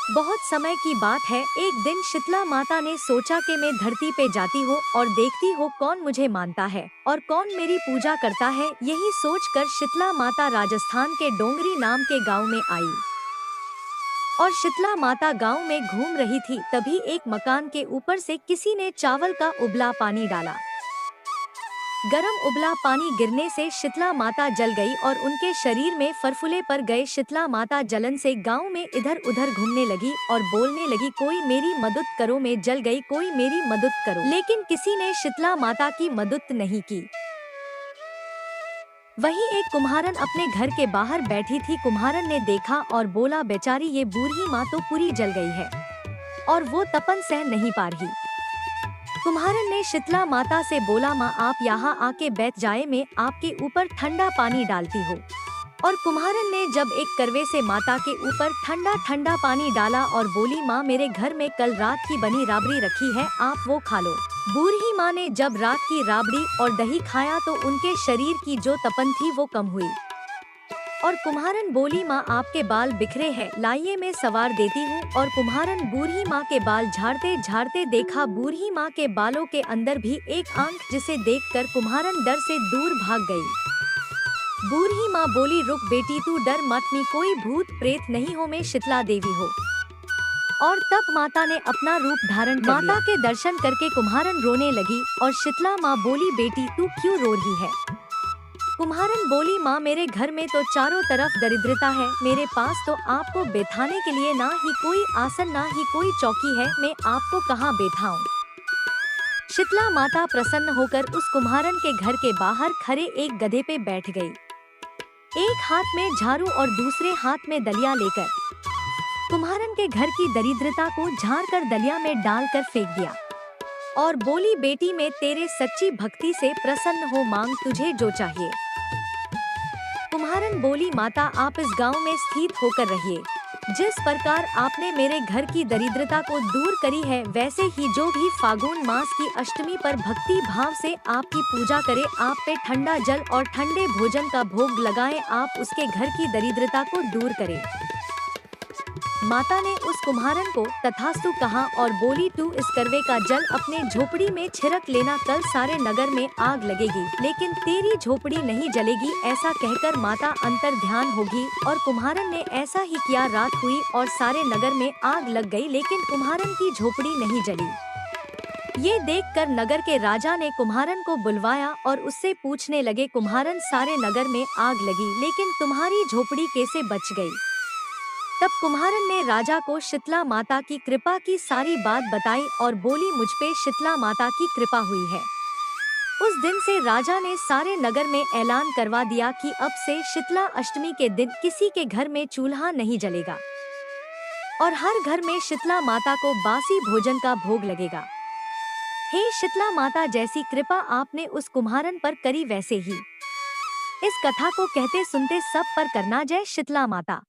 बहुत समय की बात है, एक दिन शीतला माता ने सोचा कि मैं धरती पे जाती हूँ और देखती हूँ कौन मुझे मानता है और कौन मेरी पूजा करता है। यही सोचकर शीतला माता राजस्थान के डोंगरी नाम के गांव में आई। और शीतला माता गांव में घूम रही थी, तभी एक मकान के ऊपर से किसी ने चावल का उबला पानी डाला। गरम उबला पानी गिरने से शीतला माता जल गई और उनके शरीर में फरफुले पड़ गए। शीतला माता जलन से गांव में इधर उधर घूमने लगी और बोलने लगी, कोई मेरी मदद करो, मैं जल गई, कोई मेरी मदद करो। लेकिन किसी ने शीतला माता की मदद नहीं की। वहीं एक कुम्हारन अपने घर के बाहर बैठी थी। कुम्हारन ने देखा और बोला, बेचारी ये बूढ़ी माँ तो पूरी जल गई है और वो तपन सह नहीं पा रही। कुम्हारन ने शीतला माता से बोला, माँ आप यहाँ आके बैठ जाए, मैं आपके ऊपर ठंडा पानी डालती हूँ। और कुम्हारन ने जब एक करवे से माता के ऊपर ठंडा ठंडा पानी डाला और बोली, माँ मेरे घर में कल रात की बनी राबड़ी रखी है, आप वो खा लो। बूढ़ी माँ ने जब रात की राबड़ी और दही खाया तो उनके शरीर की जो तपन थी वो कम हुई। और कुम्हारन बोली, माँ आपके बाल बिखरे हैं, लाइए मैं सवार देती हूँ। और कुम्हारन बूढ़ी माँ के बाल झाड़ते झाड़ते देखा बूढ़ी माँ के बालों के अंदर भी एक आंख, जिसे देखकर कुम्हारन डर से दूर भाग गई। बूढ़ी माँ बोली, रुक बेटी तू डर मत, मैं कोई भूत प्रेत नहीं हो, मैं शीतला देवी हो। और तब माता ने अपना रूप धारण कर लिया। माता के दर्शन करके कुम्हारन रोने लगी और शीतला माँ बोली, बेटी तू क्यों रो रही है? कुम्हारन बोली, माँ मेरे घर में तो चारों तरफ दरिद्रता है, मेरे पास तो आपको बैठाने के लिए ना ही कोई आसन ना ही कोई चौकी है, मैं आपको कहाँ बैठाऊं? शीतला माता प्रसन्न होकर उस कुम्हारन के घर के बाहर खड़े एक गधे पे बैठ गई, एक हाथ में झाड़ू और दूसरे हाथ में दलिया लेकर। कुम्हारन के घर की दरिद्रता को झाड़ कर दलिया में डालकर फेंक दिया और बोली, बेटी मैं तेरे सच्ची भक्ति से प्रसन्न हो, मांग तुझे जो चाहिए। कुम्हारन बोली, माता आप इस गांव में स्थित होकर रहिए, जिस प्रकार आपने मेरे घर की दरिद्रता को दूर करी है, वैसे ही जो भी फागुन मास की अष्टमी पर भक्ति भाव से आपकी पूजा करे, आप पे ठंडा जल और ठंडे भोजन का भोग लगाए, आप उसके घर की दरिद्रता को दूर करें। माता ने उस कुम्हारन को तथास्तु कहा और बोली, तू इस करवे का जल अपने झोपड़ी में छिड़क लेना, कल सारे नगर में आग लगेगी लेकिन तेरी झोपड़ी नहीं जलेगी। ऐसा कहकर माता अंतर ध्यान होगी और कुम्हारन ने ऐसा ही किया। रात हुई और सारे नगर में आग लग गई लेकिन कुम्हारन की झोपड़ी नहीं जली। ये देखकर नगर के राजा ने कुम्हारन को बुलवाया और उससे पूछने लगे, कुम्हारन सारे नगर में आग लगी लेकिन तुम्हारी झोपड़ी कैसे बच गई? तब कुम्हारन ने राजा को शीतला माता की कृपा की सारी बात बताई और बोली, मुझ पे शीतला माता की कृपा हुई है। उस दिन से राजा ने सारे नगर में ऐलान करवा दिया कि अब से शीतला अष्टमी के दिन किसी के घर में चूल्हा नहीं जलेगा और हर घर में शीतला माता को बासी भोजन का भोग लगेगा। हे शीतला माता, जैसी कृपा आपने उस कुम्हारन पर करी वैसे ही इस कथा को कहते सुनते सब पर करना। जय शीतला माता।